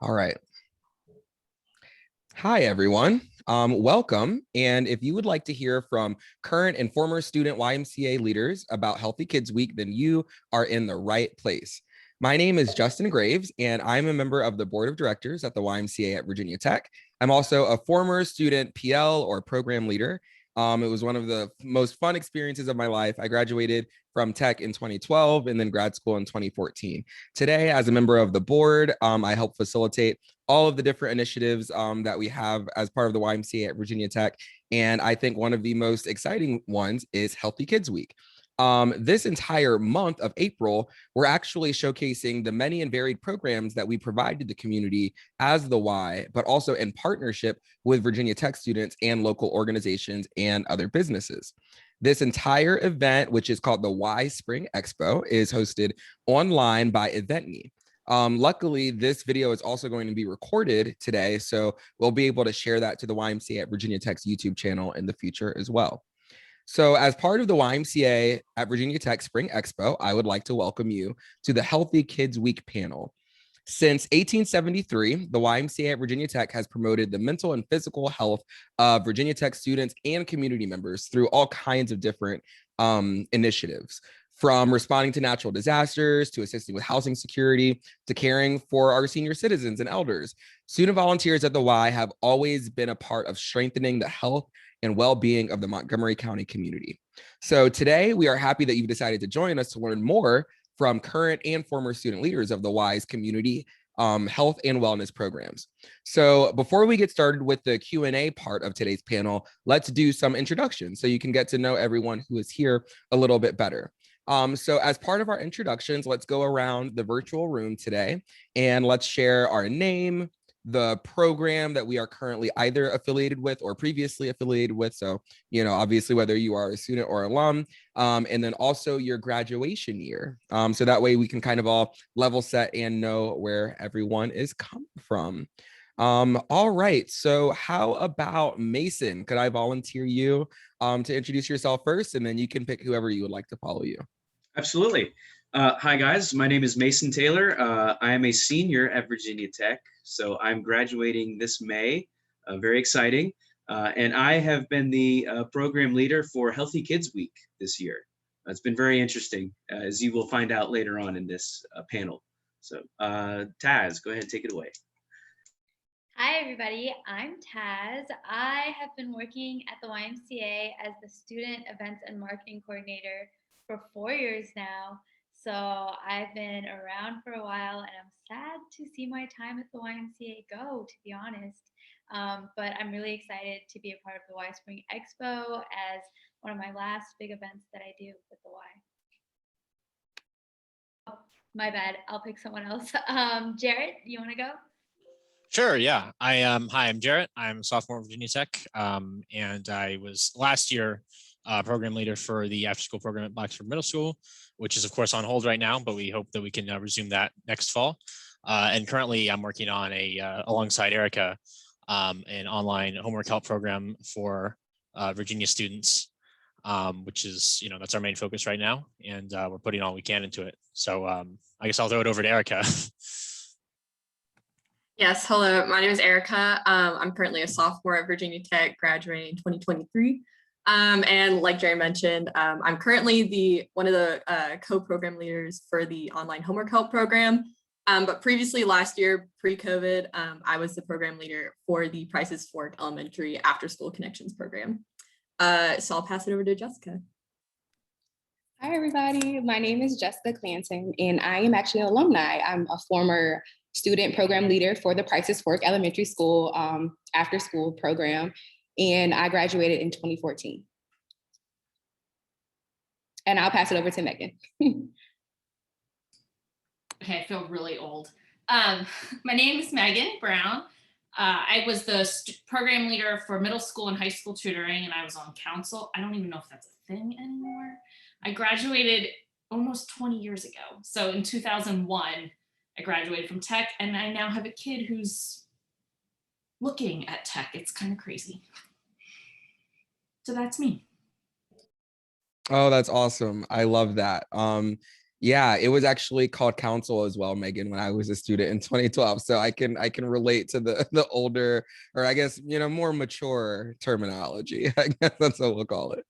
All right. Hi, everyone. Welcome. And if you would like to hear from current and former student YMCA leaders about Healthy Kids Week, then you are in the right place. My name is Justin Graves, and I'm a member of the board of directors at the YMCA at Virginia Tech. I'm also a former student PL or program leader. It was one of the most fun experiences of my life. I graduated from Tech in 2012 and then grad school in 2014. Today, as a member of the board, I help facilitate all of the different initiatives that we have as part of the YMCA at Virginia Tech. And I think one of the most exciting ones is Healthy Kids Week. This entire month of April, we're actually showcasing the many and varied programs that we provide to the community as the Y, but also in partnership with Virginia Tech students and local organizations and other businesses. This entire event, which is called the Y Spring Expo, is hosted online by EventMe. Luckily, this video is also going to be recorded today, so we'll be able to share that to the YMCA at Virginia Tech's YouTube channel in the future as well. So as part of the YMCA at Virginia Tech Spring Expo, I would like to welcome you to the Healthy Kids Week panel. Since 1873, the YMCA at Virginia Tech has promoted the mental and physical health of Virginia Tech students and community members through all kinds of different initiatives, from responding to natural disasters, to assisting with housing security, to caring for our senior citizens and elders. Student volunteers at the Y have always been a part of strengthening the health and well-being of the Montgomery County community. So today, we are happy that you've decided to join us to learn more from current and former student leaders of the Y's community health and wellness programs. So before we get started with the Q&A part of today's panel, let's do some introductions so you can get to know everyone who is here a little bit better. So as part of our introductions, let's go around the virtual room today and let's share our name, the program that we are currently either affiliated with or previously affiliated with. So, obviously whether you are a student or alum, and then also your graduation year. So that way we can kind of all level set and know where everyone is coming from. All right. So how about Mason? Could I volunteer you to introduce yourself first, and then you can pick whoever you would like to follow you. Absolutely. Hi, guys. My name is Mason Taylor. I am a senior at Virginia Tech, so I'm graduating this May. Very exciting. And I have been the program leader for Healthy Kids Week this year. It's been very interesting, as you will find out later on in this panel. So, Taz, go ahead and take it away. Hi, everybody. I'm Taz. I have been working at the YMCA as the Student Events and Marketing Coordinator for 4 years now. So I've been around for a while, and I'm sad to see my time at the YMCA go, to be honest. But I'm really excited to be a part of the Y Spring Expo as one of my last big events that I do with the Y. Oh, my bad. I'll pick someone else. Jarrett, you want to go? Sure, yeah. Hi, I'm Jarrett. I'm a sophomore at Virginia Tech, and I was last year program leader for the after-school program at Blacksburg Middle School, which is of course on hold right now, but we hope that we can resume that next fall. And currently I'm working on alongside Erica, an online homework help program for Virginia students, which is, that's our main focus right now. And we're putting all we can into it. So I guess I'll throw it over to Erica. Yes, hello, my name is Erica. I'm currently a sophomore at Virginia Tech, graduating in 2023. And like Jerry mentioned, I'm currently one of the co-program leaders for the online homework help program. But previously last year, pre-COVID, I was the program leader for the Prices Fork Elementary After School Connections program. So I'll pass it over to Jessica. Hi, everybody. My name is Jessica Clanton, and I am actually an alumni. I'm a former student program leader for the Prices Fork Elementary School after school program, and I graduated in 2014. And I'll pass it over to Megan. Okay, I feel really old. My name is Megan Brown. I was the program leader for middle school and high school tutoring, and I was on council. I don't even know if that's a thing anymore. I graduated almost 20 years ago. So in 2001, I graduated from tech, and I now have a kid who's looking at tech. It's kind of crazy. So that's me. Oh, that's awesome. I love that. Yeah, it was actually called council as well, Megan, when I was a student in 2012. So I can relate to the older, or I guess, more mature terminology. I guess that's what we'll call it.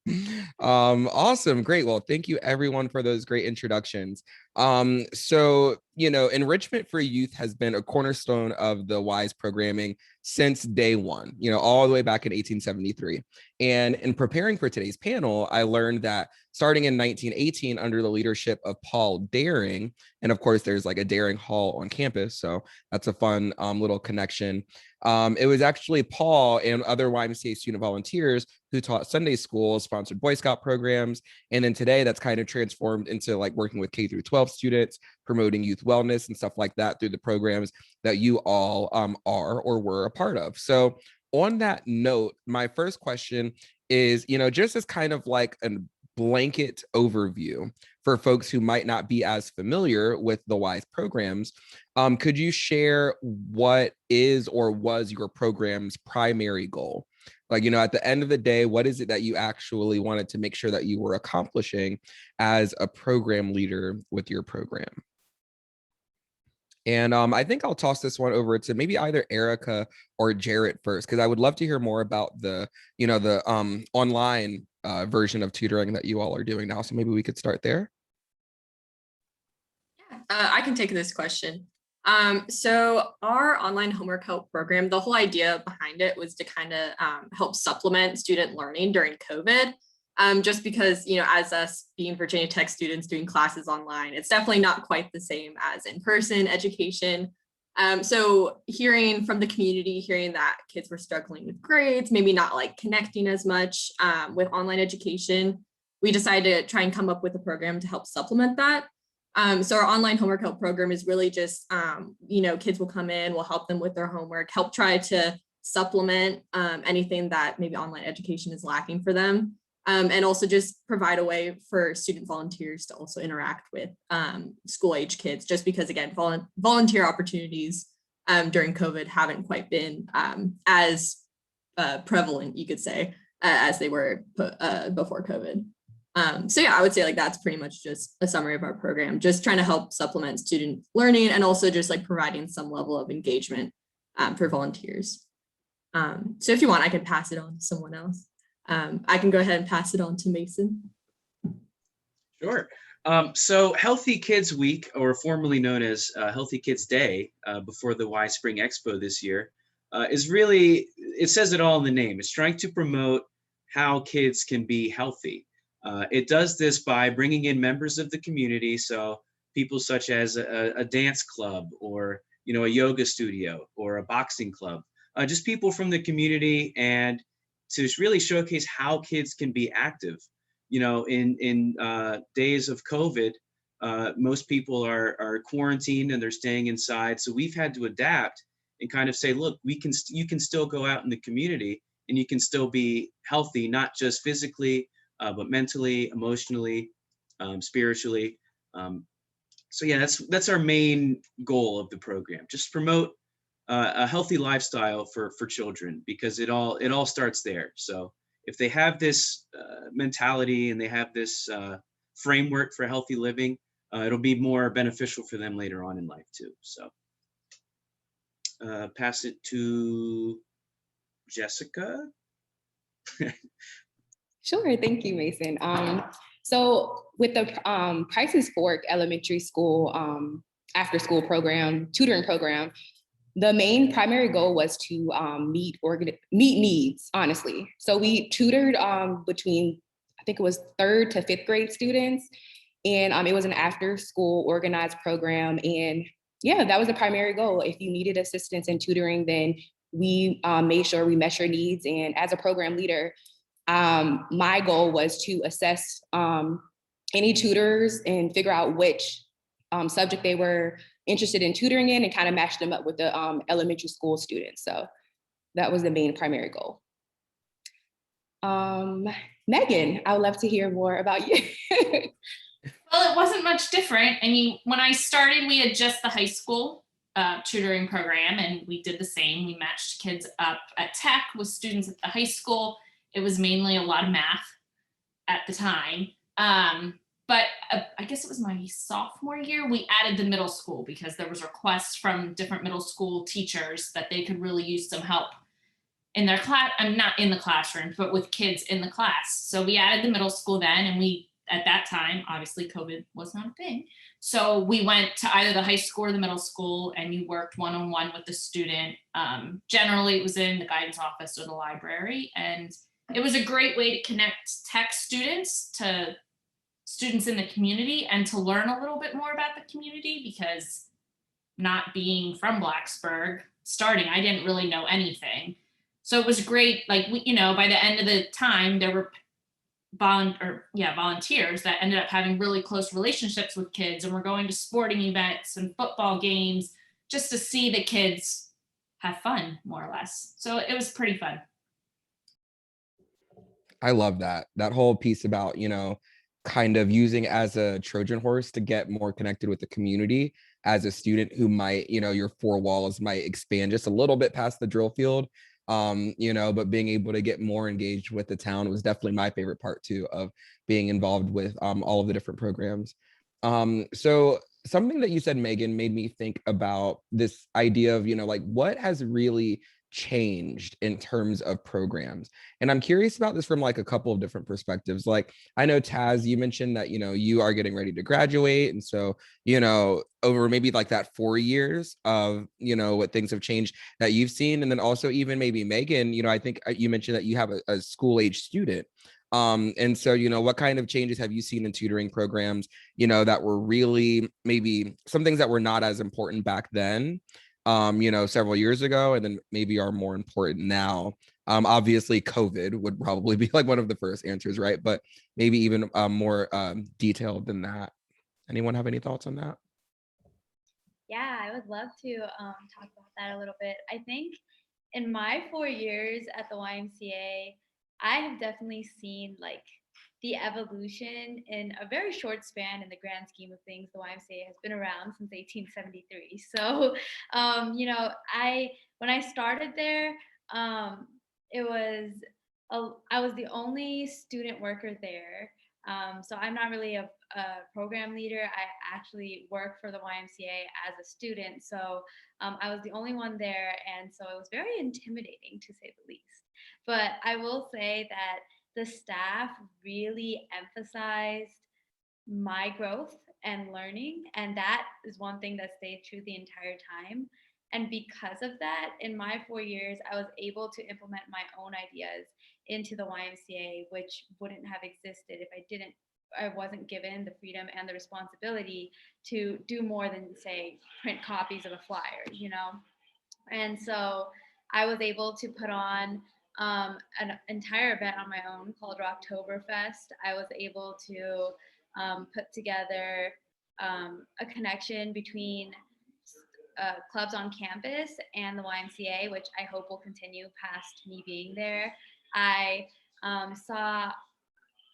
Awesome, great. Well, thank you everyone for those great introductions. So enrichment for youth has been a cornerstone of the WISE programming since day one, all the way back in 1873. And in preparing for today's panel, I learned that starting in 1918 under the leadership of Paul Daring, and of course there's like a Daring Hall on campus, so that's a fun little connection. It was actually Paul and other YMCA student volunteers who taught Sunday school, sponsored Boy Scout programs, and then today that's kind of transformed into like working with K through 12 students, promoting youth wellness and stuff like that through the programs that you all are or were a part of. So on that note, my first question is, just as kind of like a blanket overview for folks who might not be as familiar with the WISE programs, could you share what is or was your program's primary goal? Like, at the end of the day, what is it that you actually wanted to make sure that you were accomplishing as a program leader with your program? And I think I'll toss this one over to maybe either Erica or Jarrett first, because I would love to hear more about the online version of tutoring that you all are doing now. So maybe we could start there. Yeah, I can take this question. So our online homework help program, the whole idea behind it was to kind of help supplement student learning during COVID. Just because, as us being Virginia Tech students doing classes online, it's definitely not quite the same as in-person education. So hearing from the community, hearing that kids were struggling with grades, maybe not like connecting as much with online education, we decided to try and come up with a program to help supplement that. So our online homework help program is really just, kids will come in, we'll help them with their homework, help try to supplement anything that maybe online education is lacking for them. And also just provide a way for student volunteers to also interact with school age kids, just because, again, volunteer opportunities during COVID haven't quite been as prevalent, you could say, as they were before COVID. So yeah, I would say like that's pretty much just a summary of our program, just trying to help supplement student learning and also just like providing some level of engagement for volunteers. So if you want, I can pass it on to someone else. I can go ahead and pass it on to Mason. Sure. So Healthy Kids Week, or formerly known as Healthy Kids Day, before the Y Spring Expo this year, is really, it says it all in the name. It's trying to promote how kids can be healthy. It does this by bringing in members of the community, so people such as a dance club or a yoga studio or a boxing club, just people from the community, and to really showcase how kids can be active. In days of COVID, most people are quarantined and they're staying inside. So we've had to adapt and kind of say, look, you can still go out in the community and you can still be healthy, not just physically, but mentally, emotionally, spiritually. So yeah, that's our main goal of the program. Just promote a healthy lifestyle for children, because it all starts there. So if they have this mentality and they have this framework for healthy living, it'll be more beneficial for them later on in life too. So pass it to Jessica. Sure, thank you, Mason. So with the Prices Fork Elementary School after school program, tutoring program, the main primary goal was to meet needs, honestly. So we tutored between, I think it was 3rd to 5th grade students. And it was an after school organized program. And yeah, that was the primary goal. If you needed assistance in tutoring, then we made sure we met your needs. And as a program leader, my goal was to assess any tutors and figure out which subject they were interested in tutoring in and kind of match them up with the elementary school students. So that was the main primary goal. Megan, I would love to hear more about you. Well, it wasn't much different. I mean, when I started, we had just the high school tutoring program, and we did the same. We matched kids up at Tech with students at the high school. It was mainly a lot of math at the time. But I guess it was my sophomore year, we added the middle school because there was requests from different middle school teachers that they could really use some help in their class. I'm not in the classroom, but with kids in the class. So we added the middle school then, and we, at that time, obviously COVID was not a thing. So we went to either the high school or the middle school, and you worked one-on-one with the student. Generally, it was in the guidance office or the library. And it was a great way to connect tech students to students in the community and to learn a little bit more about the community, because not being from Blacksburg, I didn't really know anything. So it was great. Like, we, by the end of the time, there were volunteers that ended up having really close relationships with kids, and we're going to sporting events and football games just to see the kids have fun, more or less. So it was pretty fun. I love that whole piece about, kind of using as a Trojan horse to get more connected with the community as a student who might, your four walls might expand just a little bit past the drill field. But being able to get more engaged with the town was definitely my favorite part too, of being involved with all of the different programs. So something that you said, Megan, made me think about this idea of, like, what has really changed in terms of programs. And I'm curious about this from like a couple of different perspectives. Like, I know, Taz, you mentioned that, you are getting ready to graduate. And so, over maybe like that 4 years of, what things have changed that you've seen. And then also even maybe Megan, I think you mentioned that you have a school age student. And so, what kind of changes have you seen in tutoring programs, that were really maybe some things that were not as important back then, several years ago, and then maybe are more important now? Obviously, COVID would probably be like one of the first answers, right? But maybe even more detailed than that. Anyone have any thoughts on that? Yeah, I would love to talk about that a little bit. I think in my 4 years at the YMCA, I have definitely seen like the evolution in a very short span in the grand scheme of things. The YMCA has been around since 1873. So, when I started there, it was I was the only student worker there. So I'm not really a program leader. I actually work for the YMCA as a student. So I was the only one there. And so it was very intimidating, to say the least. But I will say that the staff really emphasized my growth and learning. And that is one thing that stayed true the entire time. And because of that, in my 4 years, I was able to implement my own ideas into the YMCA, which wouldn't have existed if I wasn't given the freedom and the responsibility to do more than, say, print copies of a flyer. And so I was able to put on an entire event on my own called Rocktoberfest. I was able to put together a connection between clubs on campus and the YMCA, which I hope will continue past me being there. I saw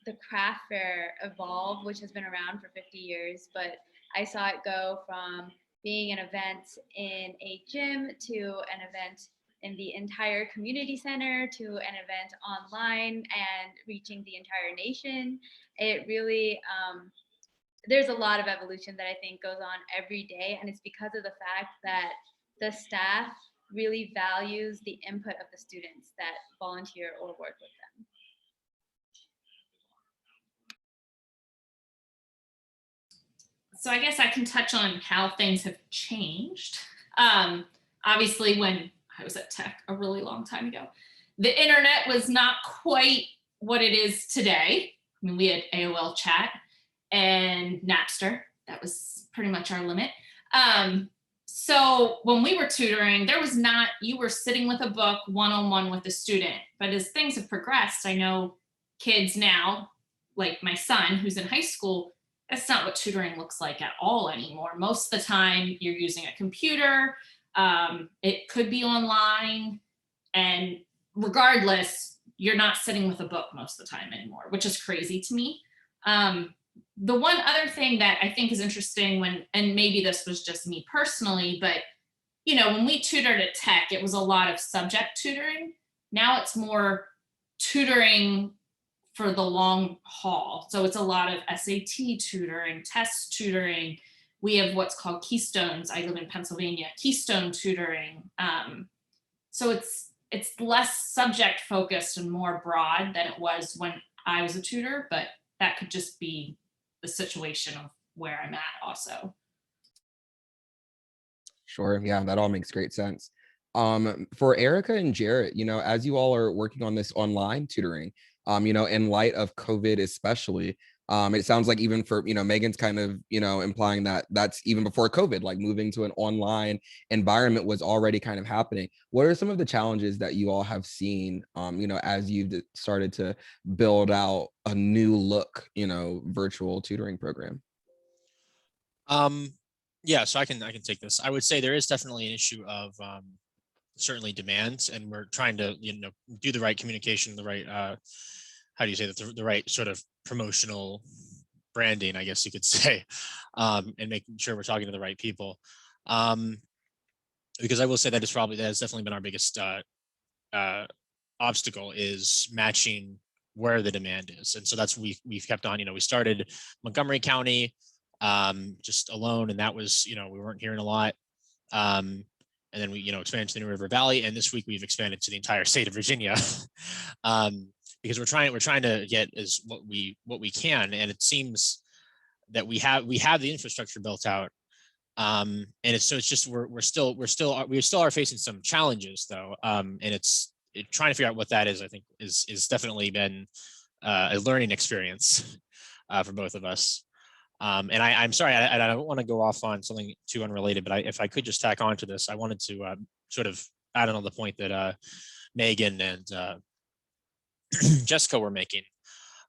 the craft fair evolve, which has been around for 50 years, but I saw it go from being an event in a gym to an event in the entire community center to an event online and reaching the entire nation. It really, there's a lot of evolution that I think goes on every day, and it's because of the fact that the staff really values the input of the students that volunteer or work with them. So I guess I can touch on how things have changed. Obviously, when I was at Tech a really long time ago, the internet was not quite what it is today. I mean, we had AOL chat and Napster. That was pretty much our limit. So when we were tutoring, you were sitting with a book one-on-one with the student. But as things have progressed, I know kids now, like my son who's in high school, that's not what tutoring looks like at all anymore. Most of the time you're using a computer. It could be online, and regardless, you're not sitting with a book most of the time anymore, which is crazy to me. The one other thing that I think is interesting and maybe this was just me personally, but when we tutored at Tech, it was a lot of subject tutoring. Now it's more tutoring for the long haul. So it's a lot of SAT tutoring, test tutoring. We have what's called Keystones. I live in Pennsylvania, Keystone tutoring. So it's less subject focused and more broad than it was when I was a tutor, but that could just be the situation of where I'm at also. Sure. Yeah, that all makes great sense. For Erica and Jarrett, as you all are working on this online tutoring, in light of COVID especially, it sounds like even for, Megan's kind of, implying that that's even before COVID, like moving to an online environment was already kind of happening. What are some of the challenges that you all have seen, as you've started to build out a new look, virtual tutoring program? Yeah, so I can take this. I would say there is definitely an issue of certainly demands, and we're trying to do the right communication, the right how do you say that, the right sort of promotional branding, I guess you could say, and making sure we're talking to the right people. Because I will say that has definitely been our biggest obstacle, is matching where the demand is. And so that's we've kept on. We started Montgomery County just alone, and that was, we weren't hearing a lot. And then we, expanded to the New River Valley, and this week we've expanded to the entire state of Virginia, because we're trying to get as what we can, and it seems that we have the infrastructure built out, and it's just we still are facing some challenges though, and trying to figure out what that is. I think is definitely been a learning experience for both of us. And I'm sorry, I don't want to go off on something too unrelated, but if I could just tack on to this, I wanted to sort of add on the point that Megan and Jessica were making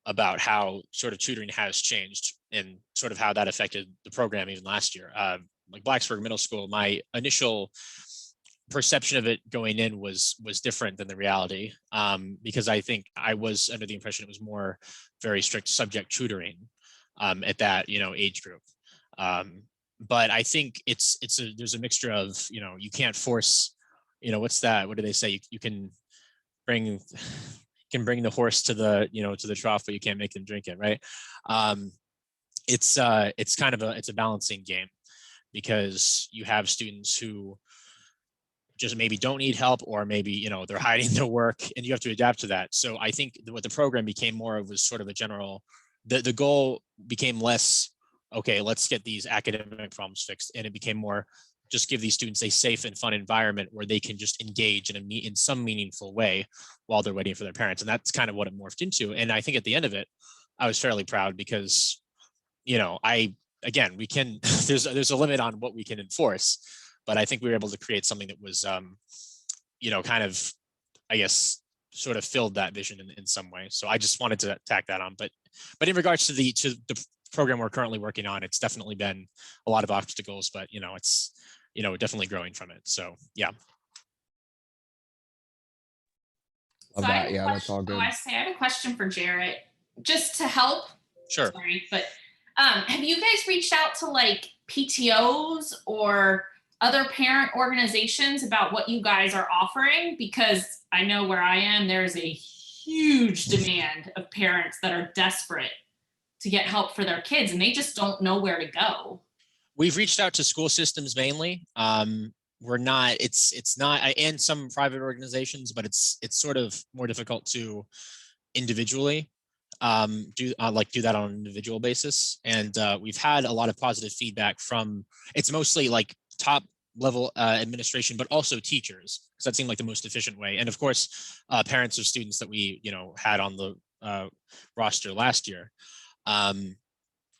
about how sort of tutoring has changed and sort of how that affected the program even last year. Like Blacksburg Middle School, my initial perception of it going in was different than the reality, because I think I was under the impression it was more very strict subject tutoring at that age group, but I think there's a mixture of you can't force, what do they say, you can bring the horse to the trough, but you can't make them drink it, right? It's kind of a balancing game, because you have students who just maybe don't need help, or maybe they're hiding their work, and you have to adapt to that. So I think what the program became more of was sort of a general, the goal became less, okay, let's get these academic problems fixed, and it became more, just give these students a safe and fun environment where they can just engage in some meaningful way while they're waiting for their parents. And that's kind of what it morphed into. And I think at the end of it, I was fairly proud, because we can there's a limit on what we can enforce, but I think we were able to create something that was kind of, I guess, sort of filled that vision in some way. So I just wanted to tack that on. But in regards to the program we're currently working on, it's definitely been a lot of obstacles, but it's definitely growing from it. So yeah. Love that. Yeah, that's all good. I have a question for Jarrett, just to help. Sure. Sorry, but have you guys reached out to like PTOs or other parent organizations about what you guys are offering? Because I know where I am, there's a huge demand of parents that are desperate to get help for their kids, and they just don't know where to go. We've reached out to school systems mainly. We're not, it's not, and some private organizations, but it's sort of more difficult to individually do that on an individual basis. And we've had a lot of positive feedback from, it's mostly like top level administration, but also teachers, because that seemed like the most efficient way. And of course, parents of students that we had on the roster last year.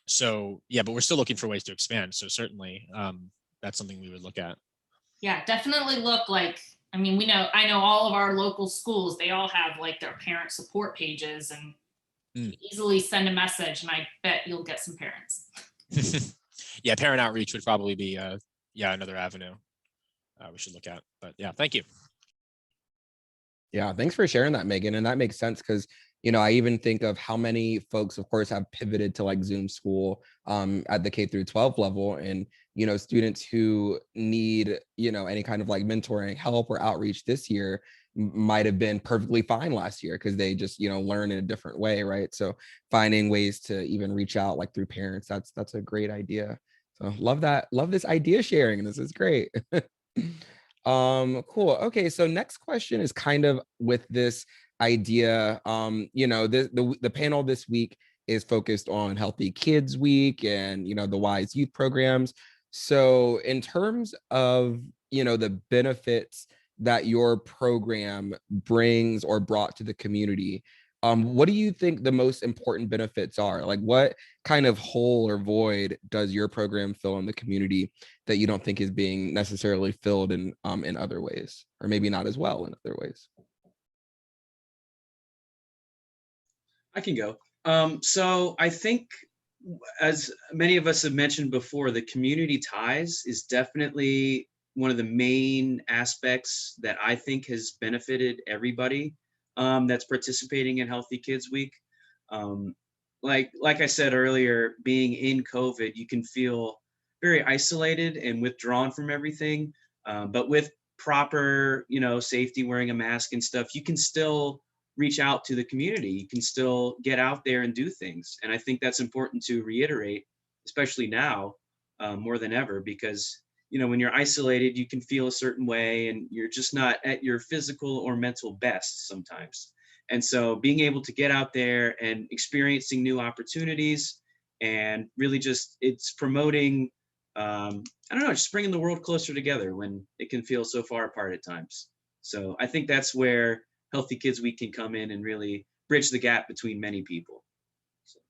So yeah, but we're still looking for ways to expand. So certainly that's something we would look at. Yeah, definitely look like, I mean, I know all of our local schools, they all have like their parent support pages, and easily send a message, and I bet you'll get some parents. Yeah, parent outreach would probably be another avenue we should look at. But yeah, thank you. Yeah, thanks for sharing that, Megan. And that makes sense, because I even think of how many folks, of course, have pivoted to like Zoom school at the K through 12 level. And students who need, any kind of like mentoring help or outreach this year might have been perfectly fine last year because they just, learn in a different way, right? So finding ways to even reach out like through parents, that's a great idea. So love that. Love this idea sharing. This is great. Cool. Okay. So next question is kind of with this idea. The panel this week is focused on Healthy Kids Week and, the WISE youth programs. So in terms of, the benefits that your program brings or brought to the community, what do you think the most important benefits are? Like what kind of hole or void does your program fill in the community that you don't think is being necessarily filled in other ways, or maybe not as well in other ways? I can go. So I think, as many of us have mentioned before, the community ties is definitely one of the main aspects that I think has benefited everybody that's participating in Healthy Kids Week. Like I said earlier, being in COVID, you can feel very isolated and withdrawn from everything. But with proper, safety, wearing a mask and stuff, you can still reach out to the community. You can still get out there and do things. And I think that's important to reiterate, especially now more than ever, because, when you're isolated, you can feel a certain way and you're just not at your physical or mental best sometimes. And so being able to get out there and experiencing new opportunities and really just, it's promoting, I don't know, just bringing the world closer together when it can feel so far apart at times. So I think that's where Healthy Kids Week can come in and really bridge the gap between many people. So.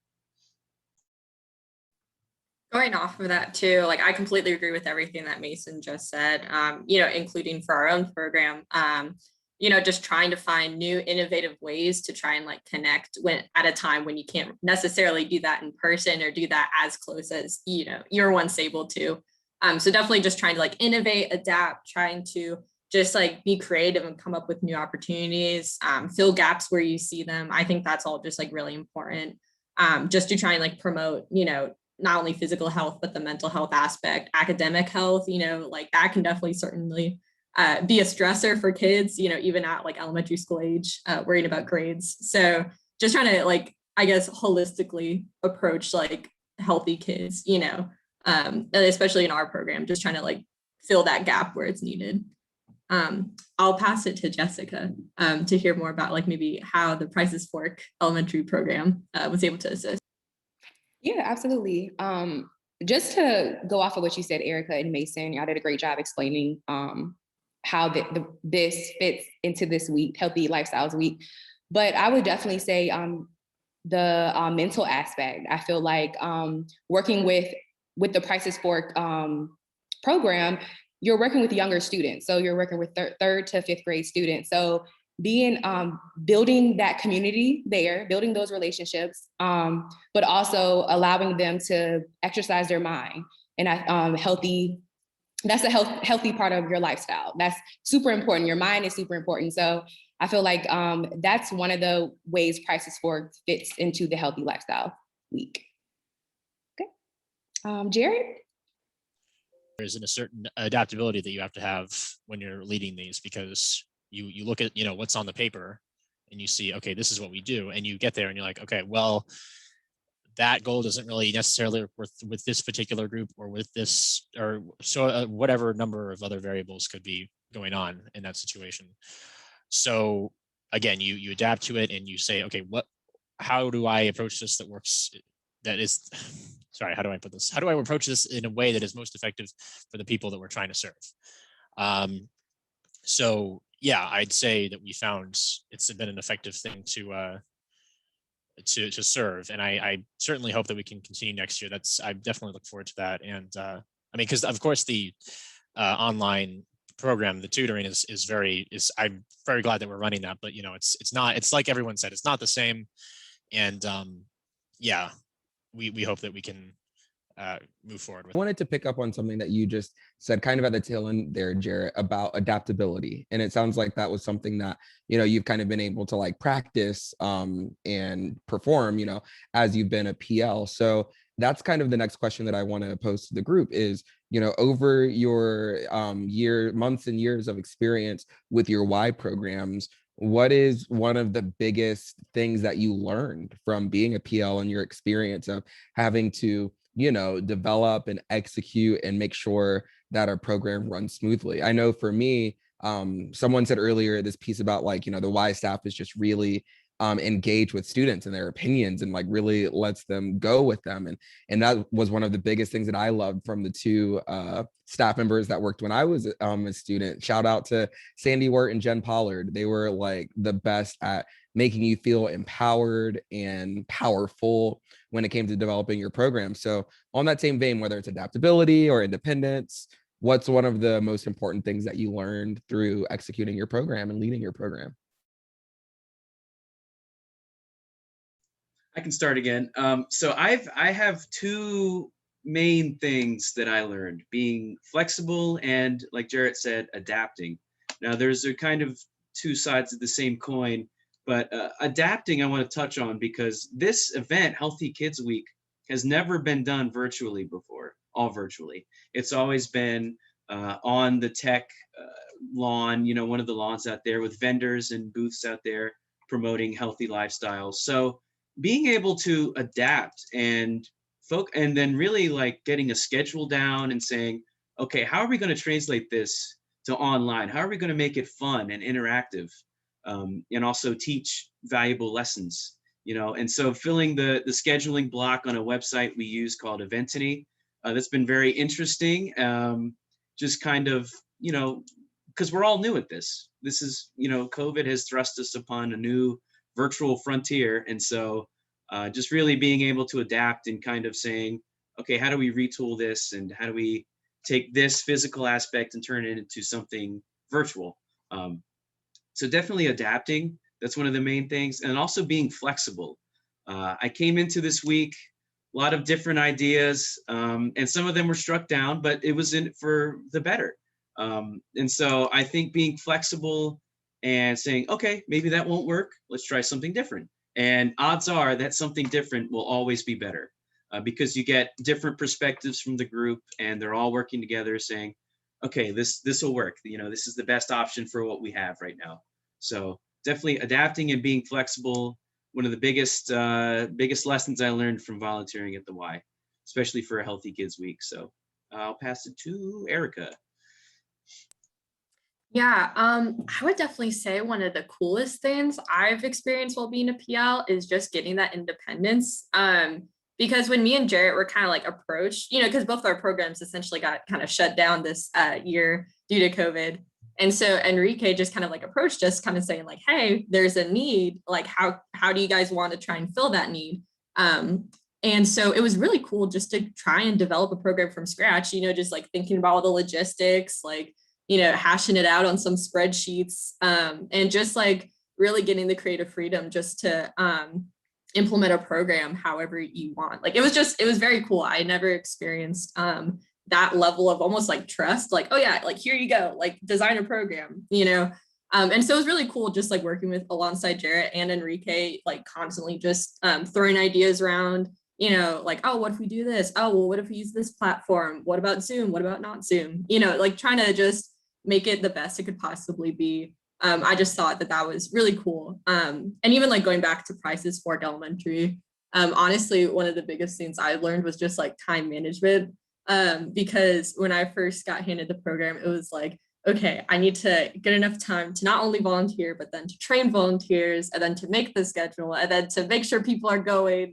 Going off of that too, like I completely agree with everything that Mason just said, including for our own program, just trying to find new innovative ways to try and like connect when at a time when you can't necessarily do that in person or do that as close as, you're once able to. So definitely just trying to like innovate, adapt, trying to just like be creative and come up with new opportunities, fill gaps where you see them. I think that's all just like really important, just to try and like promote, not only physical health, but the mental health aspect, academic health, like that can definitely certainly be a stressor for kids, even at like elementary school age, worrying about grades. So just trying to like, I guess, holistically approach like healthy kids, especially in our program, just trying to like fill that gap where it's needed. I'll pass it to Jessica to hear more about like maybe how the Prices Fork elementary program was able to assist. Yeah, absolutely. Just to go off of what you said, Erica and Mason, y'all did a great job explaining how this fits into this week, Healthy Lifestyles Week. But I would definitely say the mental aspect. I feel like working with the Prices Fork program, you're working with younger students. So you're working with third to fifth grade students. So being building that community there, building those relationships, but also allowing them to exercise their mind and that's a healthy part of your lifestyle. That's super important. Your mind is super important. So I feel like that's one of the ways Prices Fork fits into the Healthy Lifestyle Week. Okay, Jared? There's a certain adaptability that you have to have when you're leading these, because you look at, what's on the paper and you see, okay, this is what we do. And you get there and you're like, okay, well, that goal doesn't really necessarily work with this particular group or with this, or so whatever number of other variables could be going on in that situation. So again, you adapt to it and you say, okay, how do I approach this that works? That is, sorry, how do I put this? How do I approach this in a way that is most effective for the people that we're trying to serve? So yeah, I'd say that we found it's been an effective thing to serve, and I certainly hope that we can continue next year. I definitely look forward to that. And I mean, because of course the online program, the tutoring I'm very glad that we're running that, but it's like everyone said, it's not the same. And yeah, we hope that we can move forward with. I wanted to pick up on something that you just said kind of at the tail end there, Jarrett, about adaptability. And it sounds like that was something that, you've kind of been able to like practice and perform, as you've been a PL. So that's kind of the next question that I want to pose to the group is, over your months and years of experience with your Y programs, what is one of the biggest things that you learned from being a PL and your experience of having to, develop and execute and make sure that our program runs smoothly? I know for me, someone said earlier this piece about the Y staff is just really engage with students and their opinions and really lets them go with them. And that was one of the biggest things that I loved from the two staff members that worked when I was a student. Shout out to Sandy Wirt and Jen Pollard. They were the best at making you feel empowered and powerful when it came to developing your program. So on that same vein, whether it's adaptability or independence, what's one of the most important things that you learned through executing your program and leading your program? I can start again. So I have two main things that I learned: being flexible and, like Jarrett said, adapting. Now there's a kind of two sides of the same coin, but adapting I want to touch on because this event, Healthy Kids Week, has never been done virtually before, all virtually. It's always been on the tech lawn, one of the lawns out there with vendors and booths out there promoting healthy lifestyles. So being able to adapt and and then really getting a schedule down and saying, okay, how are we going to translate this to online? How are we going to make it fun and interactive, and also teach valuable lessons? And so filling the scheduling block on a website we use called Eventity, that's been very interesting. Just kind of, because we're all new at this. This is, COVID has thrust us upon a new virtual frontier. And so just really being able to adapt and kind of saying, okay, how do we retool this? And how do we take this physical aspect and turn it into something virtual? So definitely adapting. That's one of the main things. And also being flexible. I came into this week, a lot of different ideas, and some of them were struck down, but it was in for the better. And so I think being flexible and saying, okay, maybe that won't work. Let's try something different. And odds are that something different will always be better, because you get different perspectives from the group and they're all working together saying, okay, this will work. This is the best option for what we have right now. So definitely adapting and being flexible. One of the biggest lessons I learned from volunteering at the Y, especially for a Healthy Kids Week. So I'll pass it to Erica. Yeah, I would definitely say one of the coolest things I've experienced while being a PL is just getting that independence. Because when me and Jarrett were kind of approached, because both our programs essentially got kind of shut down this year due to COVID. And so Enrique just kind of approached us kind of saying hey, there's a need, how do you guys want to try and fill that need? And so it was really cool just to try and develop a program from scratch, just thinking about all the logistics, hashing it out on some spreadsheets, and just really getting the creative freedom just to implement a program however you want. It was very cool. I never experienced that level of almost trust, oh yeah, here you go, design a program, and so it was really cool just working with alongside Jarrett and Enrique, constantly just throwing ideas around, oh, what if we do this? Oh, well, what if we use this platform? What about Zoom? What about not Zoom? Trying to just make it the best it could possibly be. I just thought that was really cool. And even going back to Price's Fork Elementary, honestly, one of the biggest things I learned was just time management. Because when I first got handed the program, it was okay, I need to get enough time to not only volunteer, but then to train volunteers and then to make the schedule and then to make sure people are going,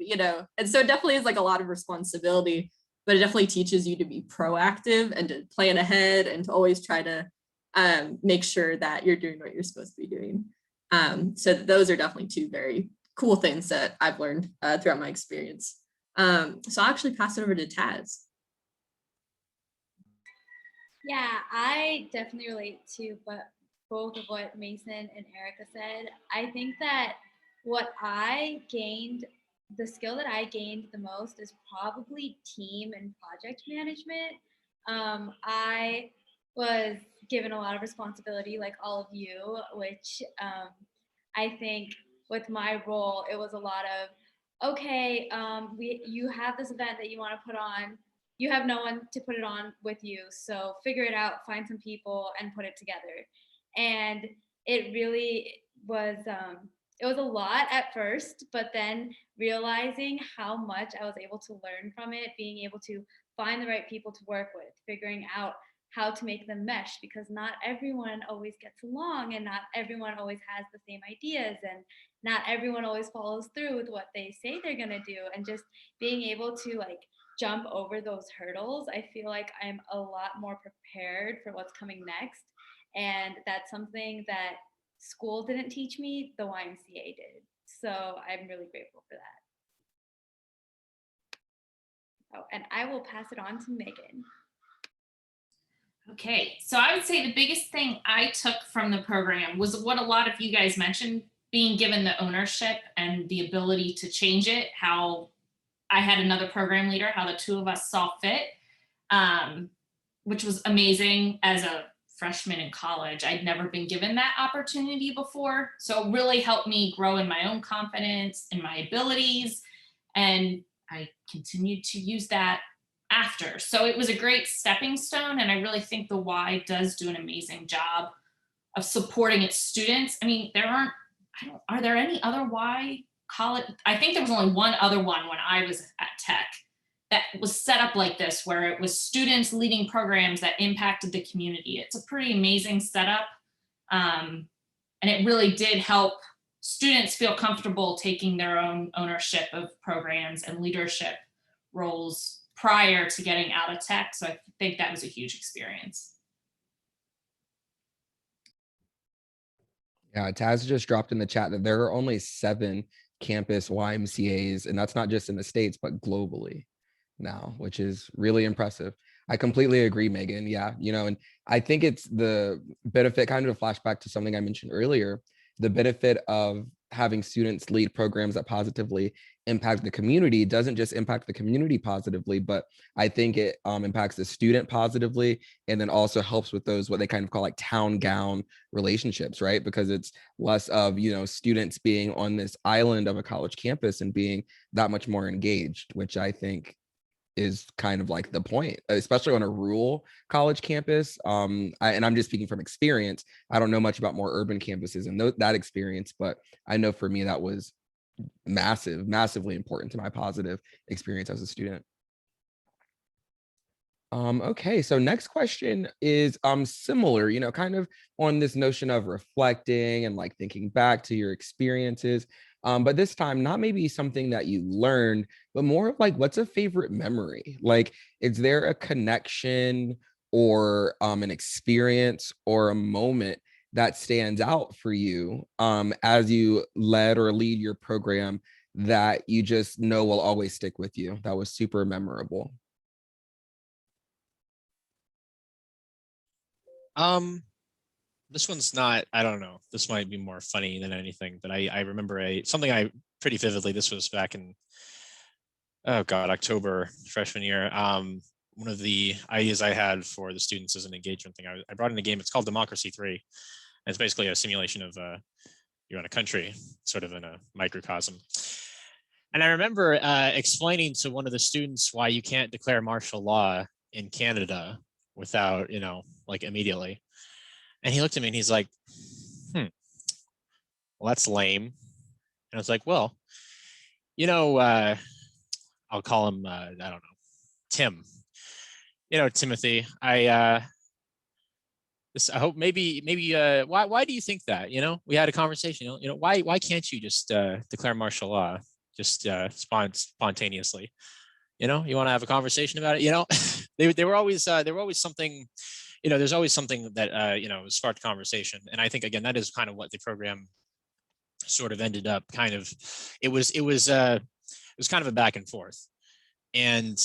and so it definitely is a lot of responsibility, but it definitely teaches you to be proactive and to plan ahead and to always try to make sure that you're doing what you're supposed to be doing. So those are definitely two very cool things that I've learned throughout my experience. So I'll actually pass it over to Taz. Yeah, I definitely relate to both of what Mason and Erica said. I think that the skill that I gained the most is probably team and project management. I was given a lot of responsibility, like all of you, which I think with my role, it was a lot of, okay, you have this event that you want to put on. you have no one to put it on with you. So figure it out, find some people and put it together. And it really was, it was a lot at first, but then realizing how much I was able to learn from it, being able to find the right people to work with, figuring out how to make them mesh, because not everyone always gets along and not everyone always has the same ideas, and not everyone always follows through with what they say they're going to do. And just being able to like jump over those hurdles, I feel like I'm a lot more prepared for what's coming next. And that's something that school didn't teach me, the YMCA did. So I'm really grateful for that. Oh, and I will pass it on to Megan. Okay, so I would say the biggest thing I took from the program was what a lot of you guys mentioned, being given the ownership and the ability to change it, how I had another program leader, how the two of us saw fit, which was amazing as a freshman in college. I'd never been given that opportunity before. So it really helped me grow in my own confidence and my abilities. And I continued to use that after. So it was a great stepping stone. And I really think the Y does do an amazing job of supporting its students. I mean, are there any other Y college? I think there was only one other one when I was at Tech that was set up like this, where it was students leading programs that impacted the community. It's a pretty amazing setup. And it really did help students feel comfortable taking their own ownership of programs and leadership roles prior to getting out of Tech. So I think that was a huge experience. Yeah, Taz just dropped in the chat that there are only 7 campus YMCAs, and that's not just in the States, but globally now, which is really impressive. I completely agree, Megan. Yeah, and I think it's the benefit, kind of a flashback to something I mentioned earlier, the benefit of having students lead programs that positively impact the community doesn't just impact the community positively, but I think it impacts the student positively, and then also helps with those, what they kind of call like town gown relationships, right? Because it's less of, students being on this island of a college campus and being that much more engaged, which I think is kind of like the point, especially on a rural college campus. And I'm just speaking from experience. I don't know much about more urban campuses and that experience, but I know for me that was massively important to my positive experience as a student. Okay, so next question is similar, kind of on this notion of reflecting and like thinking back to your experiences. But this time, not maybe something that you learned, but more of like, what's a favorite memory? Like, is there a connection or an experience or a moment that stands out for you as you led or lead your program that you just know will always stick with you, that was super memorable? This one's not, I don't know. This might be more funny than anything, but I remember something I pretty vividly. This was back in, oh God, October freshman year. One of the ideas I had for the students as an engagement thing, I brought in a game. It's called Democracy 3. And it's basically a simulation of you're in a country, sort of in a microcosm. And I remember explaining to one of the students why you can't declare martial law in Canada without, like immediately. And he looked at me and he's like, well, that's lame. And I was like, well, I'll call him, I don't know, Tim. Timothy, I hope maybe why do you think that? We had a conversation, why can't you just declare martial law just spontaneously? You want to have a conversation about it? They were always something, there's always something that sparked conversation. And I think, again, that is kind of what the program sort of ended up kind of, it was kind of a back and forth. And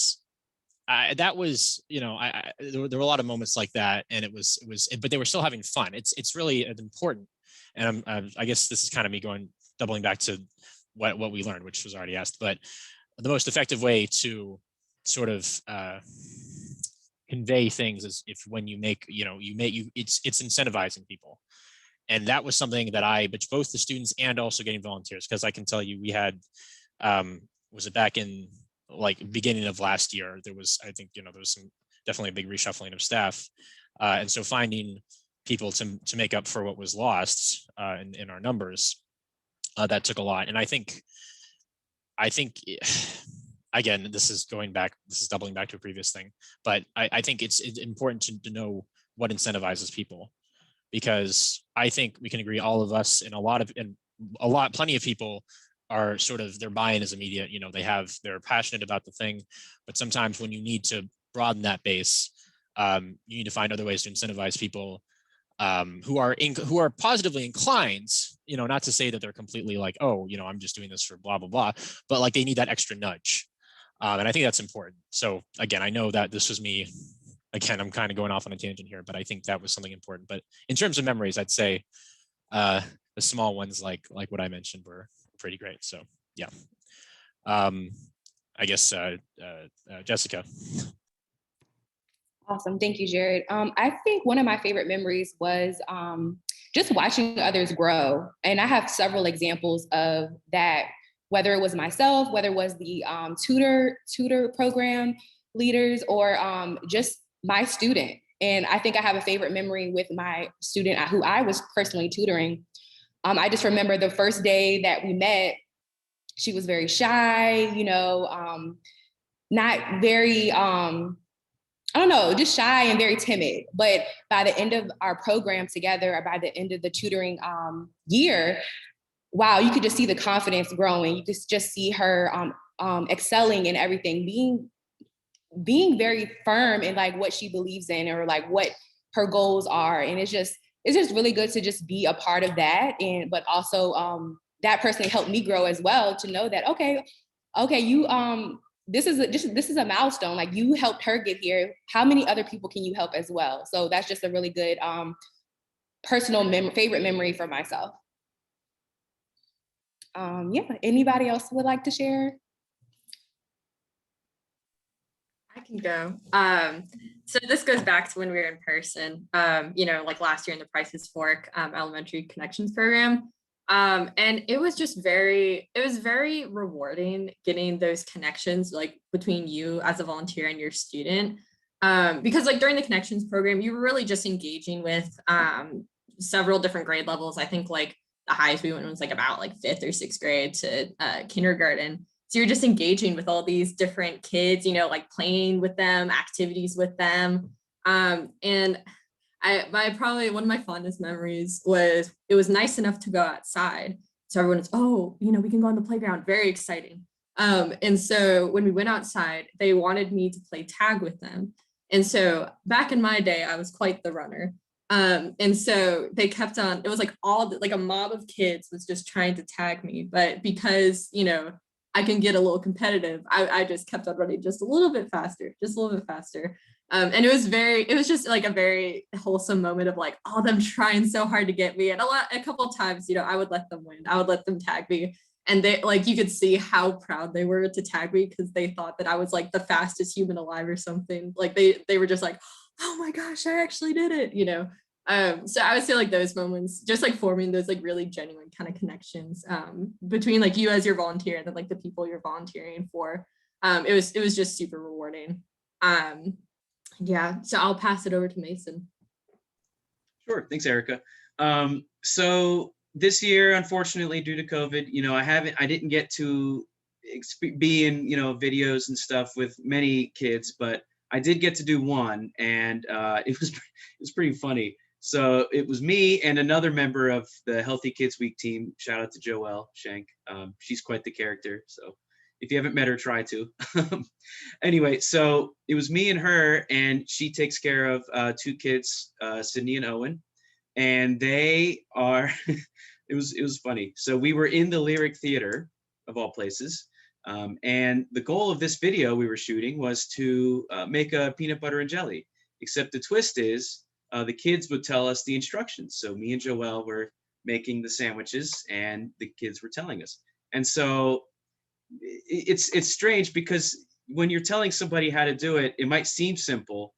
that was, there were a lot of moments like that, and but they were still having fun. It's really important. And I guess this is kind of me doubling back to what we learned, which was already asked, but the most effective way to sort of convey things is if when you make, it's incentivizing people. And that was something that but both the students and also getting volunteers, because I can tell you we had, was it back in like beginning of last year, there was, I think, there was some definitely a big reshuffling of staff. And so finding people to make up for what was lost in our numbers, that took a lot. And I think again, this is doubling back to a previous thing, but I think it's important to know what incentivizes people, because I think we can agree, all of us and plenty of people are sort of, their buy-in is immediate. They're passionate about the thing, but sometimes when you need to broaden that base, you need to find other ways to incentivize people who are positively inclined, not to say that they're completely like, oh, I'm just doing this for blah, blah, blah, but like they need that extra nudge. And I think that's important. So again, I know that this was me. Again, I'm kind of going off on a tangent here, but I think that was something important. But in terms of memories, I'd say the small ones, like what I mentioned, were pretty great. So yeah. I guess Jessica. Awesome. Thank you, Jared. I think one of my favorite memories was just watching others grow. And I have several examples of that, whether it was myself, whether it was the tutor program leaders, or just my student. And I think I have a favorite memory with my student who I was personally tutoring. I just remember the first day that we met, she was very shy, not very, I don't know, just shy and very timid. But by the end of our program together, or by the end of the tutoring year, wow, you could just see the confidence growing. You could just see her excelling in everything, being very firm in like what she believes in, or like what her goals are. And it's just really good to just be a part of that. But also that person helped me grow as well, to know that, okay, you this is a milestone. Like, you helped her get here. How many other people can you help as well? So that's just a really good personal favorite memory for myself. Yeah, anybody else would like to share? I can go. So this goes back to when we were in person, like last year in the Prices Fork Elementary Connections Program. And it was very rewarding getting those connections, like between you as a volunteer and your student. Because like during the Connections program, you were really just engaging with several different grade levels. I think like the highest we went was like about like 5th or 6th grade to kindergarten. So you're just engaging with all these different kids, like playing with them, activities with them. And probably one of my fondest memories was, it was nice enough to go outside. So everyone's, we can go on the playground. Very exciting. And so when we went outside, they wanted me to play tag with them. And so back in my day, I was quite the runner. And so they kept on, it was like a mob of kids was just trying to tag me. But because, I can get a little competitive, I just kept on running just a little bit faster. And it was just like a very wholesome moment of like all them trying so hard to get me. And a couple of times, I would let them win. I would let them tag me. And they, like, you could see how proud they were to tag me, because they thought that I was like the fastest human alive or something. Like they were just like, oh my gosh, I actually did it, So I would say like those moments, just like forming those like really genuine kind of connections between like you as your volunteer and then like the people you're volunteering for. It was just super rewarding. Yeah, so I'll pass it over to Mason. Sure, thanks, Erica. So this year, unfortunately, due to COVID, I didn't get to be in, videos and stuff with many kids, but I did get to do one, and it was pretty funny. So it was me and another member of the Healthy Kids Week team. Shout out to Joelle Shank. She's quite the character. So if you haven't met her, try to. Anyway, so it was me and her, and she takes care of 2 kids, Sydney and Owen. And they are, it was funny. So we were in the Lyric Theater, of all places. And the goal of this video we were shooting was to make a peanut butter and jelly. Except the twist is, the kids would tell us the instructions. So me and Joelle were making the sandwiches, and the kids were telling us. And so it's strange, because when you're telling somebody how to do it, it might seem simple.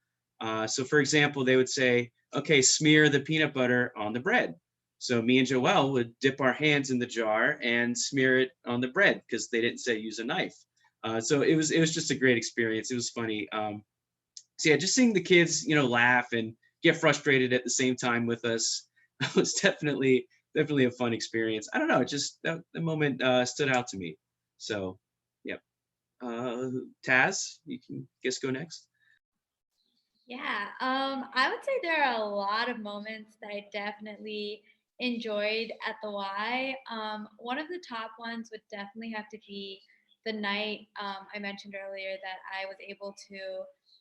So for example, they would say, okay, smear the peanut butter on the bread. So me and Joelle would dip our hands in the jar and smear it on the bread, because they didn't say use a knife. So it was just a great experience. It was funny. So yeah, just seeing the kids, laugh and get frustrated at the same time with us was definitely a fun experience. I don't know, just the moment stood out to me. So, yep. Taz, you can guess go next. Yeah, I would say there are a lot of moments that I definitely enjoyed at the Y. One of the top ones would definitely have to be the night I mentioned earlier that I was able to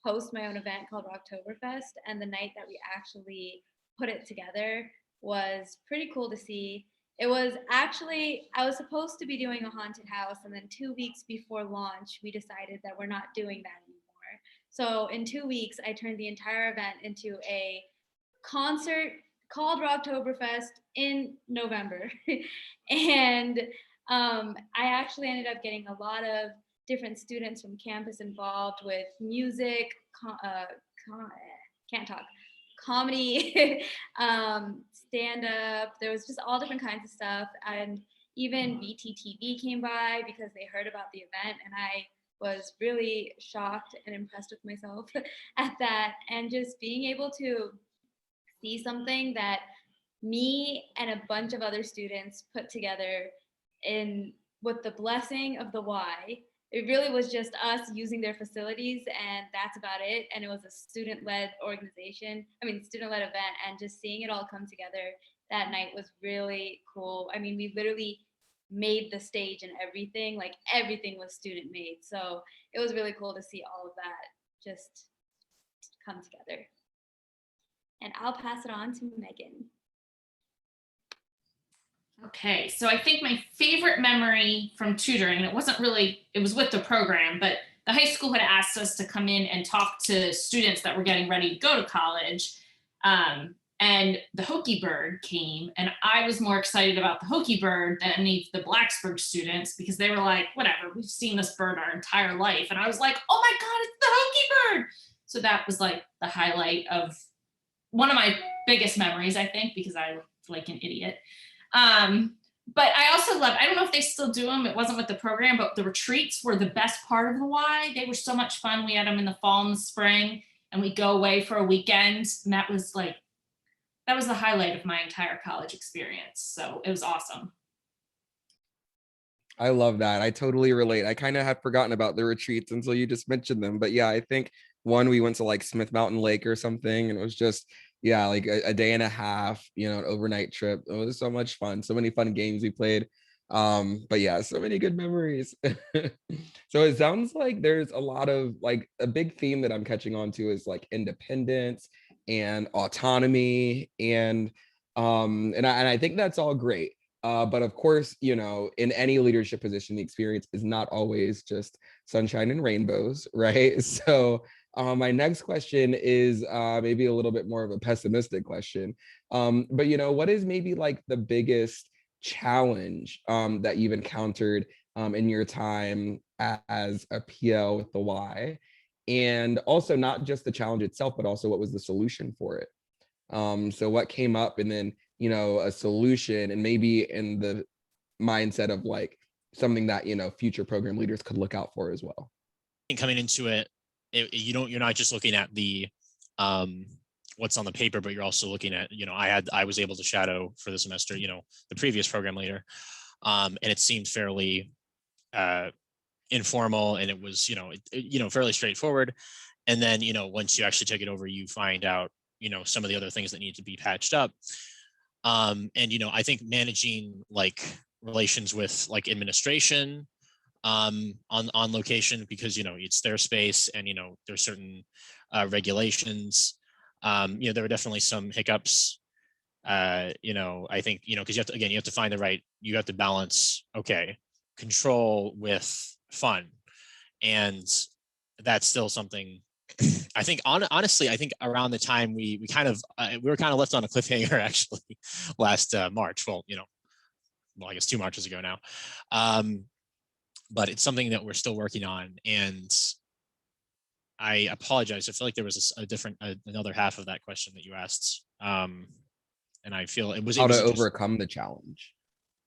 host my own event called Oktoberfest, and the night that we actually put it together was pretty cool to see. It was actually, I was supposed to be doing a haunted house, and then 2 weeks before launch, we decided that we're not doing that anymore. So in 2 weeks, I turned the entire event into a concert called Rocktoberfest in November. And I actually ended up getting a lot of different students from campus involved with music, can't talk, comedy, stand up. There was just all different kinds of stuff. And even BTTV came by because they heard about the event, and I was really shocked and impressed with myself at that. And just being able to see something that me and a bunch of other students put together in with the blessing of the Y. It really was just us using their facilities, and that's about it. And it was a student-led organization, student-led event, and just seeing it all come together that night was really cool. I mean, we literally made the stage and everything, like everything was student made. So it was really cool to see all of that just come together. And I'll pass it on to Megan. Okay, so I think my favorite memory from tutoring, it wasn't really, it was with the program, but the high school had asked us to come in and talk to students that were getting ready to go to college. And the Hokie Bird came, and I was more excited about the Hokie Bird than any of the Blacksburg students, because they were like, whatever, we've seen this bird our entire life. And I was like, oh my God, it's the Hokie Bird. So that was like the highlight of one of my biggest memories, I think, because I looked like an idiot. But I also loved, I don't know if they still do them, it wasn't with the program, but the retreats were the best part of the Y. They were so much fun. We had them in the fall and the spring, and we'd go away for a weekend. And that was the highlight of my entire college experience. So it was awesome. I love that. I totally relate. I kind of had forgotten about the retreats until you just mentioned them. But yeah, I think we went to like Smith Mountain Lake or something, and it was just, yeah, like a day and a half, an overnight trip. It was so much fun. So many fun games we played. But yeah, so many good memories. So it sounds like there's a lot of like a big theme that I'm catching on to is like independence and autonomy and I think that's all great. But of course, in any leadership position, the experience is not always just sunshine and rainbows, right? So my next question is maybe a little bit more of a pessimistic question. But what is maybe like the biggest challenge that you've encountered in your time as a PL with the Y? And also not just the challenge itself, but also what was the solution for it? So what came up, and then a solution, and maybe in the mindset of like something that future program leaders could look out for as well. Coming into it, you're not just looking at the what's on the paper, but you're also looking at, I was able to shadow for the semester, the previous program leader, and it seemed fairly informal, and it was fairly straightforward. And then once you actually take it over, you find out some of the other things that need to be patched up. And I think managing like relations with like administration on location, because it's their space, and there's certain regulations. There were definitely some hiccups. I think because you have to find the right, you have to balance control with fun, and that's still something. I think honestly, I think around the time we were kind of left on a cliffhanger actually last March. Well, I guess 2 Marches ago now. But it's something that we're still working on, and I apologize. I feel like there was another half of that question that you asked, and I feel it was how to overcome the challenge.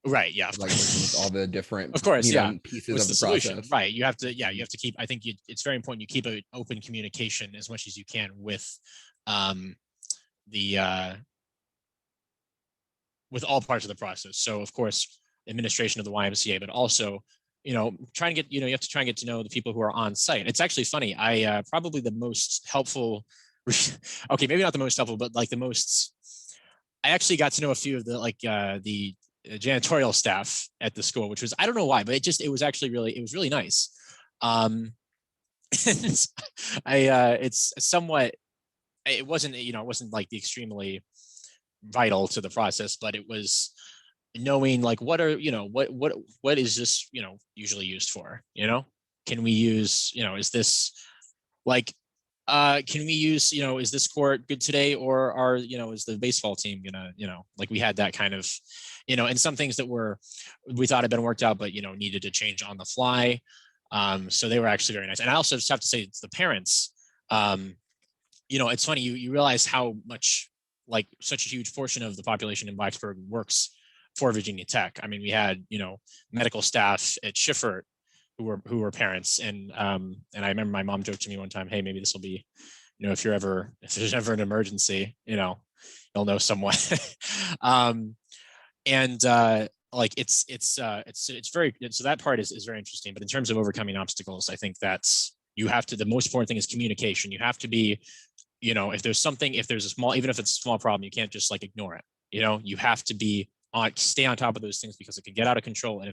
Right. Yeah. Like working with all the different, Of course. Yeah. pieces What's of the the solution? process. Right. You have to, yeah, you have to keep, I think it's very important. You keep an open communication as much as you can um, the, with all parts of the process. So of course, administration of the YMCA, but also, try and get, you have to try and get to know the people who are on site. It's actually funny. I probably the most helpful, okay, maybe not the most helpful, but like the most, I actually got to know a few of the janitorial staff at the school, which was, I don't know why, but it was actually really, it was really nice. It's somewhat, it wasn't, it wasn't like the extremely vital to the process, but it was knowing like what are, what is this, usually used for, can we use, is this like, can we use, is this court good today, or is the baseball team gonna, like we had that kind of, and some things that we thought had been worked out, but needed to change on the fly. So they were actually very nice. And I also just have to say it's the parents. It's funny, you realize how much, like such a huge portion of the population in Blacksburg works for Virginia Tech. I mean, we had, medical staff at Schiffer who were parents. And I remember my mom joked to me one time, hey, maybe this will be, if there's ever an emergency, you'll know someone. Like it's very, so that part is very interesting. But in terms of overcoming obstacles, I think that's, the most important thing is communication. You have to be, if there's a small, even if it's a small problem, you can't just like ignore it. You have to be stay on top of those things, because it could get out of control.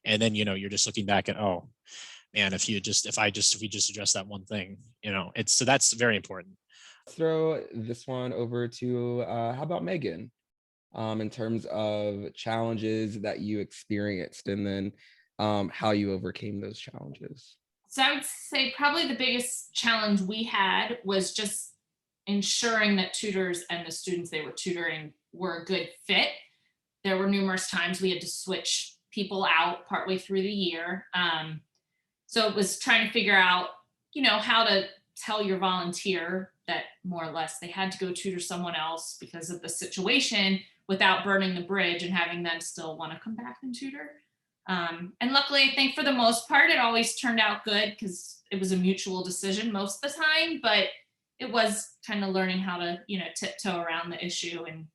And then, you're just looking back at, oh man, if we just address that one thing, so that's very important. Throw this one over to, how about Megan? In terms of challenges that you experienced, and then how you overcame those challenges. So I would say probably the biggest challenge we had was just ensuring that tutors and the students they were tutoring were a good fit. There were numerous times we had to switch people out partway through the year. So it was trying to figure out, how to tell your volunteer that more or less they had to go tutor someone else because of the situation, without burning the bridge and having them still want to come back and tutor. And luckily, I think for the most part, it always turned out good because it was a mutual decision most of the time, but it was kind of learning how to, tiptoe around the issue and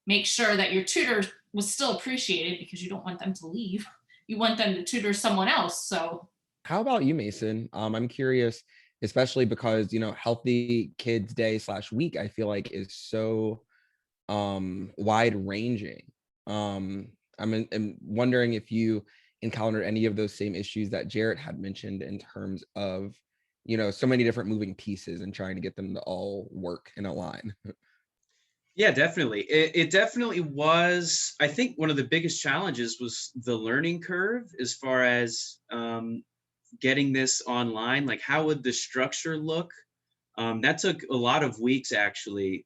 make sure that your tutor was still appreciated, because you don't want them to leave. You want them to tutor someone else. So how about you, Mason? I'm curious, especially because, Healthy Kids Day / week, I feel like is so wide ranging. I'm wondering if you encountered any of those same issues that Jarrett had mentioned, in terms of, so many different moving pieces and trying to get them to all work in a line. Yeah, definitely. It definitely was. I think one of the biggest challenges was the learning curve, as far as getting this online. Like, how would the structure look? That took a lot of weeks, actually,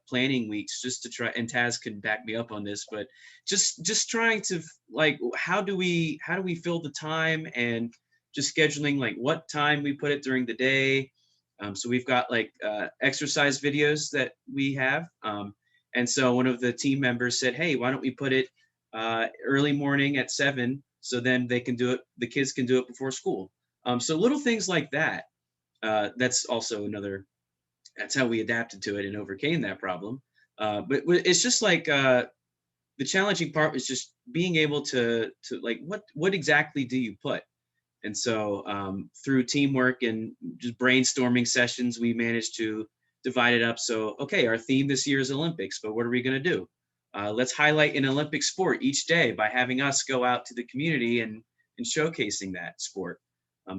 planning weeks, just to try. And Taz can back me up on this, but just trying to, like, how do we fill the time, and just scheduling like what time we put it during the day. So we've got like exercise videos that we have, and so one of the team members said, "Hey, why don't we put it early morning at 7, so then they can do it. The kids can do it before school." So little things like that. That's also another. That's how we adapted to it and overcame that problem. But it's just like the challenging part was just being able to like what exactly do you put? And so through teamwork and just brainstorming sessions, we managed to divide it up. So, okay, our theme this year is Olympics, but what are we going to do? Let's highlight an Olympic sport each day by having us go out to the community and showcasing that sport.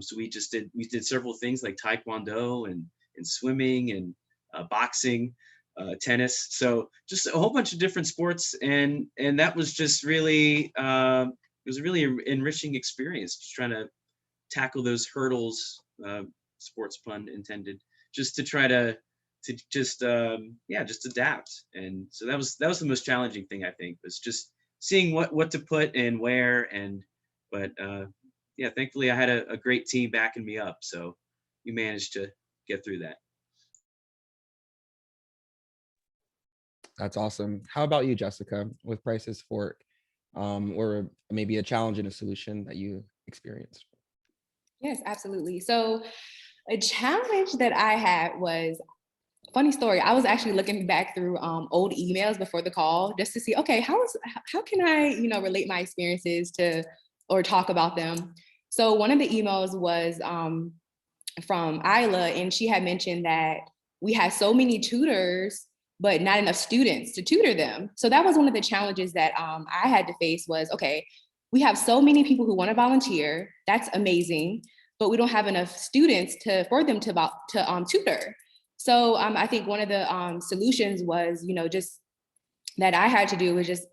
So we did several things like taekwondo and swimming and boxing, tennis. So just a whole bunch of different sports, and that was just really it was a really enriching experience, just trying to tackle those hurdles, sports pun intended, just to try to just just adapt. And so that was the most challenging thing, I think, was just seeing what to put and where. And but yeah, thankfully I had a great team backing me up, so we managed to get through that. That's awesome. How about you, Jessica, with Price's Fork? or maybe a challenge and a solution that you experienced? Yes, absolutely. So a challenge that I had was, funny story, I was actually looking back through old emails before the call just to see, okay, how can I, relate my experiences to or talk about them. So one of the emails was from Isla, and she had mentioned that we had so many tutors, but not enough students to tutor them. So that was one of the challenges that I had to face was, okay, we have so many people who want to volunteer. That's amazing, but we don't have enough students for them to tutor. So I think one of the solutions was, just that I had to do was just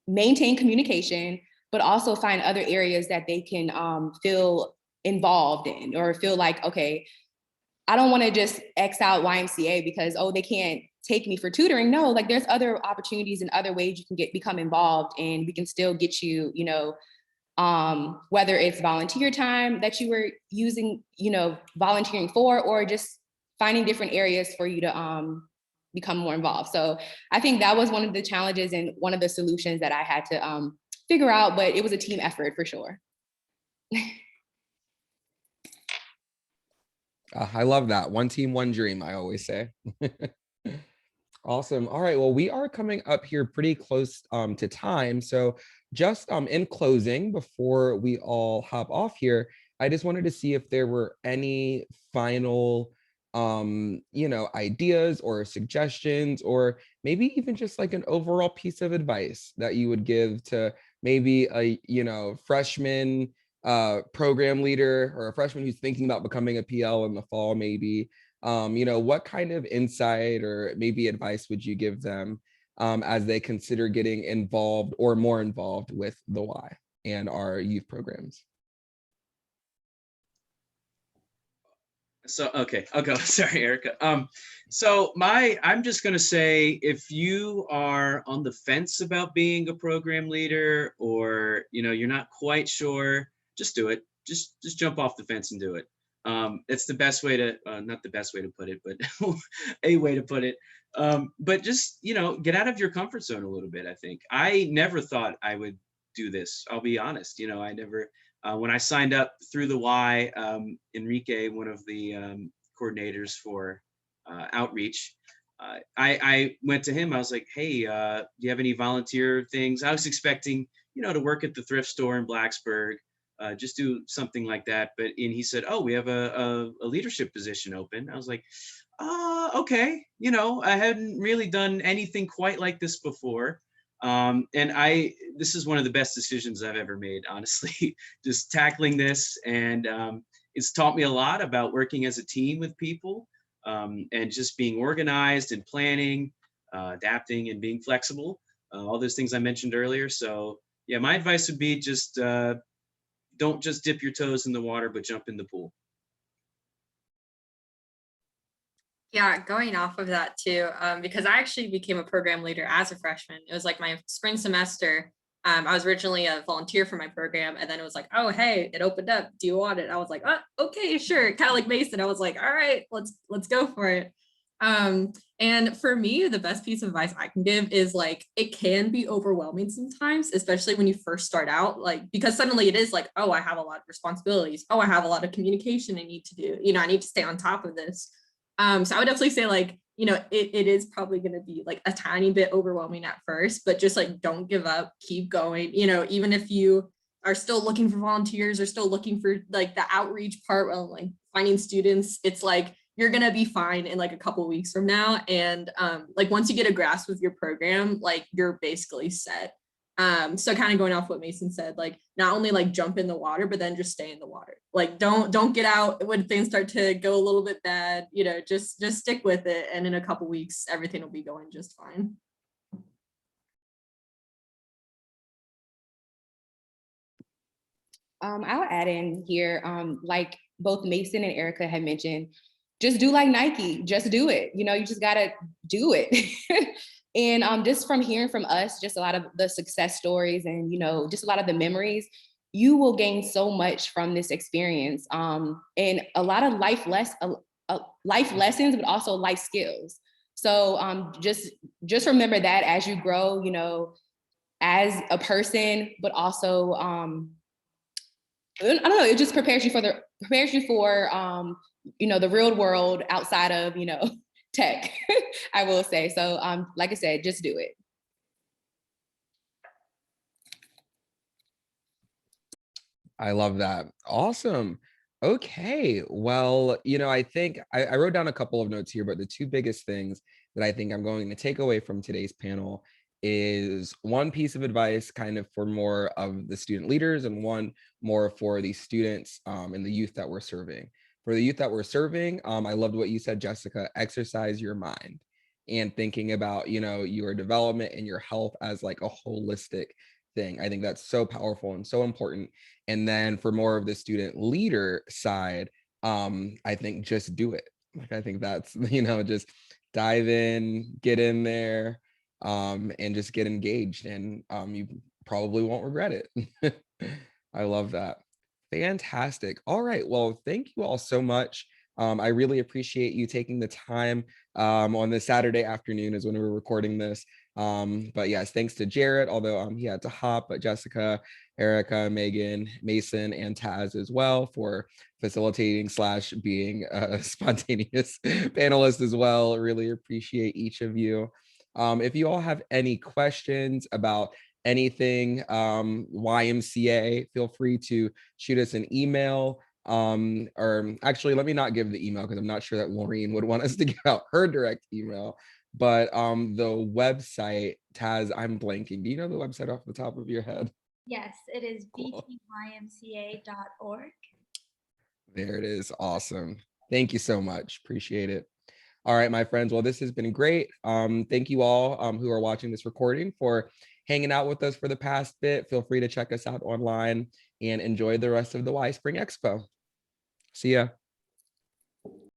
maintain communication, but also find other areas that they can feel involved in or feel like, okay, I don't want to just X out YMCA because, oh, they can't take me for tutoring. No, like there's other opportunities and other ways you can become involved, and we can still get you, whether it's volunteer time that you were using, volunteering for, or just finding different areas for you to become more involved. So I think that was one of the challenges and one of the solutions that I had to figure out, but it was a team effort for sure. I love that. One team, one dream, I always say. Awesome. All right. Well, we are coming up here pretty close to time. So just in closing, before we all hop off here, I just wanted to see if there were any final ideas or suggestions, or maybe even just like an overall piece of advice that you would give to maybe a freshman program leader, or a freshman who's thinking about becoming a PL in the fall, maybe. What kind of insight or maybe advice would you give them as they consider getting involved or more involved with the Y and our youth programs? So, okay, I'll go. Sorry, Erica. I'm just going to say, if you are on the fence about being a program leader, or, you're not quite sure, just do it. Just jump off the fence and do it. It's the best way to, not the best way to put it, but a way to put it. But just, get out of your comfort zone a little bit. I think I never thought I would do this. I'll be honest. I never, when I signed up through the Y, Enrique, one of the coordinators for outreach, I went to him. I was like, hey, do you have any volunteer things? I was expecting, to work at the thrift store in Blacksburg, just do something like that. And he said, oh, we have a leadership position open. I was like, okay. I hadn't really done anything quite like this before. This is one of the best decisions I've ever made, honestly, just tackling this. And it's taught me a lot about working as a team with people, and just being organized and planning, adapting and being flexible, all those things I mentioned earlier. So yeah, my advice would be just don't just dip your toes in the water, but jump in the pool. Yeah, going off of that too, because I actually became a program leader as a freshman. It was like my spring semester. I was originally a volunteer for my program, and then it was like, oh, hey, it opened up. Do you want it? I was like, oh, okay, sure. Kind of like Mason. I was like, all right, let's go for it. And for me, the best piece of advice I can give is like, it can be overwhelming sometimes, especially when you first start out, like, because suddenly it is like, oh, I have a lot of responsibilities. Oh, I have a lot of communication I need to do. I need to stay on top of this. So I would definitely say, like, it is probably going to be like a tiny bit overwhelming at first, but just like, don't give up, keep going, even if you are still looking for volunteers or still looking for like the outreach part, like finding students, it's like, you're going to be fine in like a couple of weeks from now. And like, once you get a grasp of your program, like, you're basically set. So kind of going off what Mason said, like, not only like jump in the water, but then just stay in the water. Like, don't get out when things start to go a little bit bad, just stick with it. And in a couple weeks, everything will be going just fine. I'll add in here, like both Mason and Erica had mentioned, just do like Nike, just do it. You just gotta do it. And just from hearing from us, just a lot of the success stories and, just a lot of the memories, you will gain so much from this experience. And a lot of life lessons, but also life skills. So just remember that as you grow, as a person, but also, I don't know, it just prepares you for the real world outside of, tech, I will say. So like I said, just do it. I love that. Awesome. Okay. Well, I think I wrote down a couple of notes here, but the two biggest things that I think I'm going to take away from today's panel is one piece of advice kind of for more of the student leaders and one more for the students and the youth that we're serving. For the youth that we're serving, I loved what you said, Jessica, exercise your mind and thinking about, your development and your health as like a holistic thing. I think that's so powerful and so important. And then for more of the student leader side, I think just do it. Like, I think that's, just dive in, get in there, and just get engaged, and you probably won't regret it. I love that. Fantastic. All right. Well, thank you all so much. I really appreciate you taking the time on this Saturday afternoon is when we were recording this. But yes, thanks to Jarrett, although he had to hop, but Jessica, Erica, Megan, Mason, and Taz as well for facilitating / being a spontaneous panelist as well. Really appreciate each of you. If you all have any questions about anything YMCA, feel free to shoot us an email. Or actually, let me not give the email because I'm not sure that Maureen would want us to give out her direct email. But the website, Taz, I'm blanking. Do you know the website off the top of your head? Yes, it is Cool. btymca.org. There it is. Awesome. Thank you so much. Appreciate it. All right, my friends. Well, this has been great. Thank you all who are watching this recording for hanging out with us for the past bit. Feel free to check us out online and enjoy the rest of the Y Spring Expo. See ya.